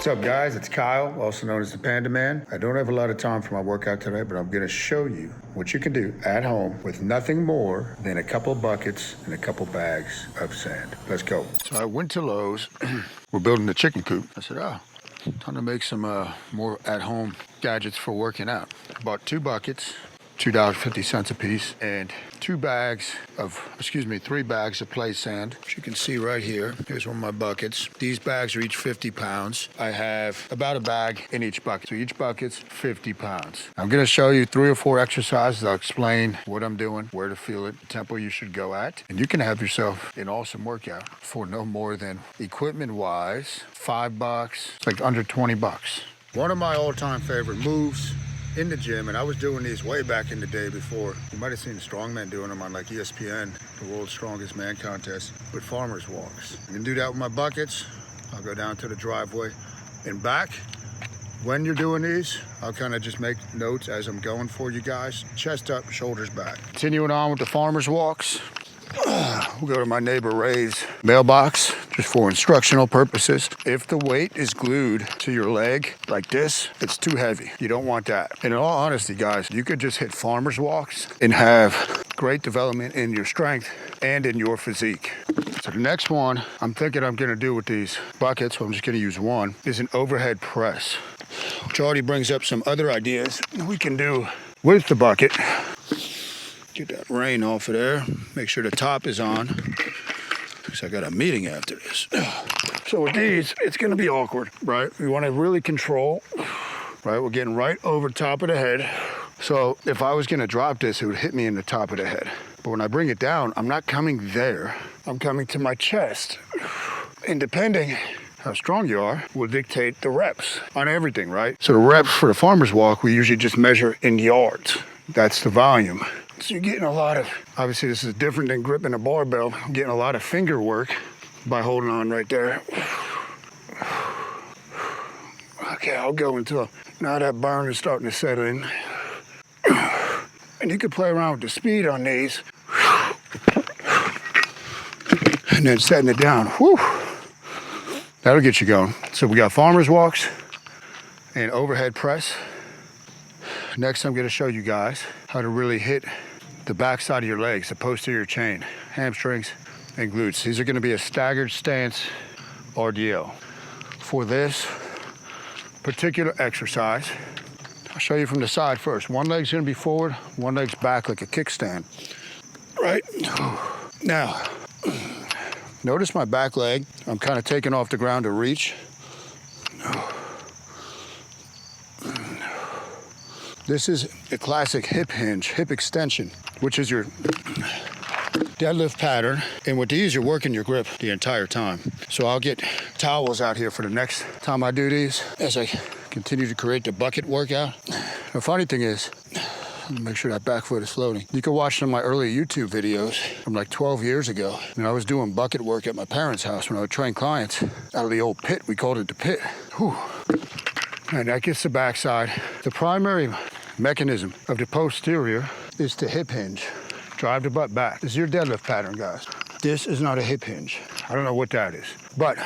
What's up, guys? It's Kyle, also known as the Panda Man. I don't have a lot of time for my workout today, but I'm going to show you what you can do at home with nothing more than a couple buckets and a couple bags of sand. Let's go. So I went to Lowe's. We're building the chicken coop. I said, time to make some more at-home gadgets for working out. I bought 2 buckets, $2.50 a piece, and 3 bags of play sand. As you can see right here, here's one of my buckets. These bags are each 50 pounds. I have about a bag in each bucket. So each bucket's 50 pounds. I'm gonna show you 3 or 4 exercises. I'll explain what I'm doing, where to feel it, the tempo you should go at, and you can have yourself an awesome workout for no more than, equipment-wise, $5. It's like under 20 bucks. One of my all-time favorite moves in the gym, and I was doing these way back in the day before. You might have seen strongmen doing them on like ESPN, the World's Strongest Man contest, with farmer's walks. You can do that with my buckets. I'll go down to the driveway and back. When you're doing these, I'll kind of just make notes as I'm going for you guys. Chest up, shoulders back. Continuing on with the farmer's walks. We'll go to my neighbor Ray's mailbox just for instructional purposes. If the weight is glued to your leg like this, it's too heavy. You don't want that. And in all honesty, guys, you could just hit farmer's walks and have great development in your strength and in your physique. So the next one I'm thinking I'm gonna do with these buckets, so I'm just gonna use one, is an overhead press, which already brings up some other ideas we can do with the bucket. Get that rain off of there. Make sure the top is on, because I got a meeting after this. So with these, it's gonna be awkward, right? We wanna really control, right? We're getting right over top of the head. So if I was gonna drop this, it would hit me in the top of the head. But when I bring it down, I'm not coming there. I'm coming to my chest. And depending how strong you are will dictate the reps on everything, right? So the reps for the farmer's walk, we usually just measure in yards. That's the volume. So you're getting a lot of, obviously this is different than gripping a barbell, I'm getting a lot of finger work by holding on right there. Okay, I'll go until now that burn is starting to set in. And you can play around with the speed on these. And then setting it down. Whew. That'll get you going. So we got farmer's walks and overhead press. Next, I'm gonna show you guys how to really hit the back side of your legs, the posterior chain, hamstrings, and glutes. These are gonna be a staggered stance RDL. For this particular exercise, I'll show you from the side first. One leg's gonna be forward, one leg's back like a kickstand, right? Now, notice my back leg. I'm kind of taking off the ground to reach. This is a classic hip hinge, hip extension, which is your deadlift pattern. And with these, you're working your grip the entire time. So I'll get towels out here for the next time I do these as I continue to create the bucket workout. The funny thing is, let me make sure that back foot is floating. You can watch some of my early YouTube videos from like 12 years ago. And I was doing bucket work at my parents' house when I would train clients out of the old pit. We called it the pit. Whew. And that gets the backside. The primary mechanism of the posterior is to hip hinge. Drive the butt back. This is your deadlift pattern, guys. This is not a hip hinge. I don't know what that is. But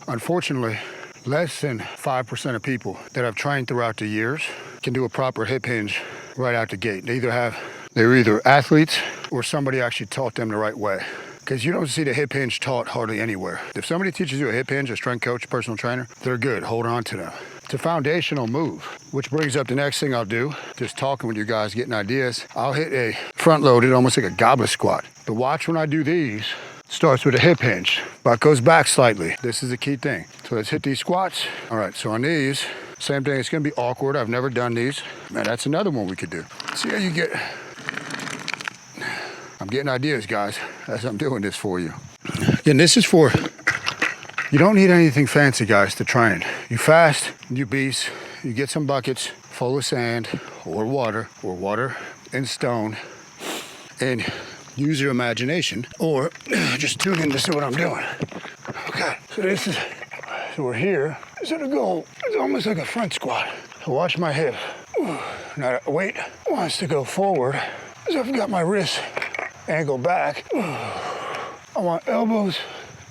unfortunately, less than 5% of people that I've trained throughout the years can do a proper hip hinge right out the gate. They're either athletes or somebody actually taught them the right way. Because you don't see the hip hinge taught hardly anywhere. If somebody teaches you a hip hinge, a strength coach, a personal trainer, they're good. Hold on to them. It's a foundational move, which brings up the next thing I'll do. Just talking with you guys, getting ideas. I'll hit a front-loaded, almost like a goblet squat. The watch when I do these starts with a hip hinge, but goes back slightly. This is the key thing. So let's hit these squats. All right, so on these, same thing. It's gonna be awkward. I've never done these. Man, that's another one we could do. See how you get... I'm getting ideas, guys, as I'm doing this for you. Again, this is for, you don't need anything fancy, guys, to train. You fast, you beast, you get some buckets full of sand or water and stone, and use your imagination, or just tune in to see what I'm doing. Okay, so we're here. So the goal is almost like a front squat. So watch my hip. Now the weight wants to go forward, so I've got my wrist angle back. I want elbows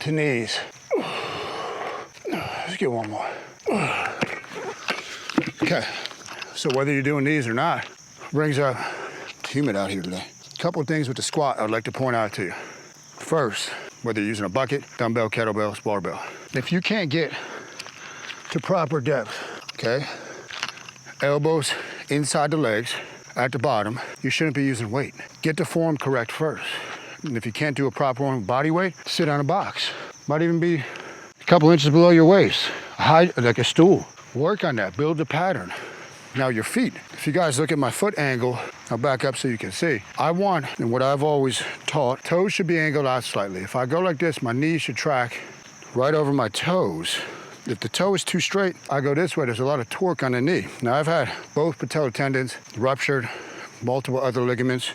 to knees. Let's get one more. Okay, so whether you're doing these or not, brings up, it's humid out here today. A couple of things with the squat I'd like to point out to you. First, whether you're using a bucket, dumbbell, kettlebell, barbell. If you can't get to proper depth, okay, elbows inside the legs, at the bottom, you shouldn't be using weight. Get the form correct first. And if you can't do a proper one with body weight, sit on a box. Might even be a couple inches below your waist, like a stool. Work on that, build the pattern. Now your feet, if you guys look at my foot angle, I'll back up so you can see. I want, and what I've always taught, toes should be angled out slightly. If I go like this, my knees should track right over my toes. If the toe is too straight, I go this way. There's a lot of torque on the knee. Now I've had both patellar tendons ruptured, multiple other ligaments.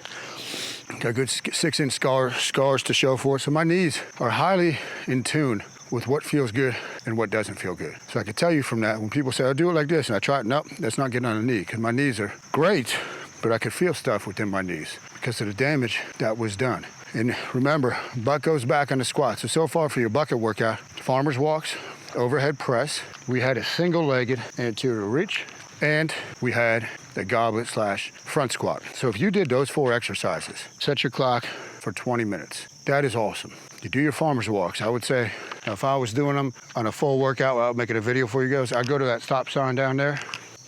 Got good 6-inch scars to show for it. So my knees are highly in tune with what feels good and what doesn't feel good. So I can tell you from that, when people say, I'll do it like this, and I try it, nope, that's not getting on the knee, because my knees are great, but I could feel stuff within my knees because of the damage that was done. And remember, butt goes back on the squat. So far for your bucket workout, farmer's walks, overhead press, we had a single-legged anterior reach, and we had the goblet / front squat. So if you did those 4 exercises, set your clock for 20 minutes. That is awesome. You do your farmer's walks. I would say, if I was doing them on a full workout without making a video for you guys, I'd go to that stop sign down there,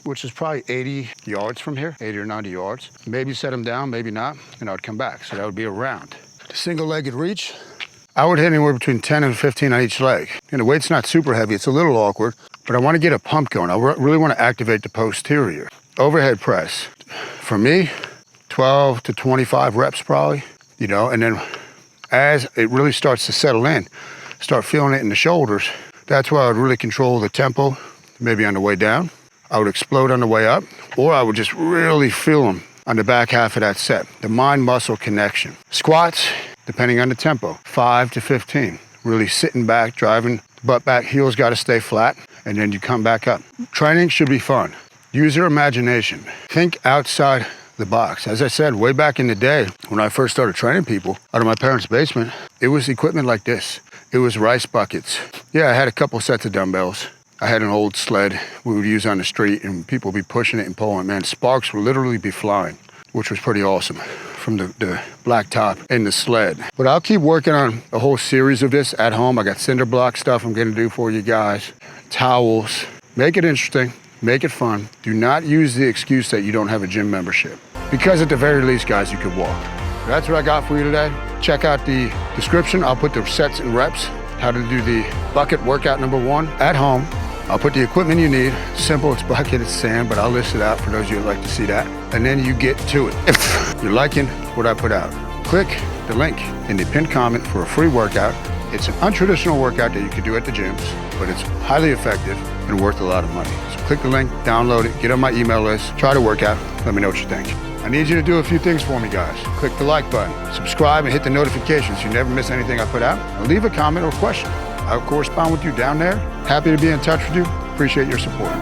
which is probably 80 yards from here, 80 or 90 yards. Maybe set them down, maybe not, and I'd come back. So that would be a round. The single-legged reach, I would hit anywhere between 10 and 15 on each leg. And the weight's not super heavy, it's a little awkward, but I want to get a pump going. I really want to activate the posterior. Overhead press, for me, 12 to 25 reps probably, you know, and then as it really starts to settle in, start feeling it in the shoulders, that's where I would really control the tempo, maybe on the way down. I would explode on the way up, or I would just really feel them on the back half of that set, the mind-muscle connection. Squats, depending on the tempo, 5 to 15. Really sitting back, driving butt back, heels got to stay flat, and then you come back up. Training should be fun. Use your imagination. Think outside the box. As I said, way back in the day, when I first started training people out of my parents' basement, it was equipment like this. It was rice buckets. Yeah, I had a couple sets of dumbbells. I had an old sled we would use on the street, and people would be pushing it and pulling. Man, sparks would literally be flying, which was pretty awesome from the black top and the sled. But I'll keep working on a whole series of this at home. I got cinder block stuff I'm gonna do for you guys, towels. Make it interesting, make it fun. Do not use the excuse that you don't have a gym membership, because at the very least, guys, you could walk. That's what I got for you today. Check out the description. I'll put the sets and reps, how to do the bucket workout number 1 at home. I'll put the equipment you need. Simple, it's bucket, it's sand, but I'll list it out for those of you who'd like to see that. And then you get to it. If you're liking what I put out, click the link in the pinned comment for a free workout. It's an untraditional workout that you can do at the gyms, but it's highly effective and worth a lot of money. So click the link, download it, get on my email list, try the workout, let me know what you think. I need you to do a few things for me, guys. Click the like button, subscribe, and hit the notifications so you never miss anything I put out. And leave a comment or question. I'll correspond with you down there. Happy to be in touch with you. Appreciate your support.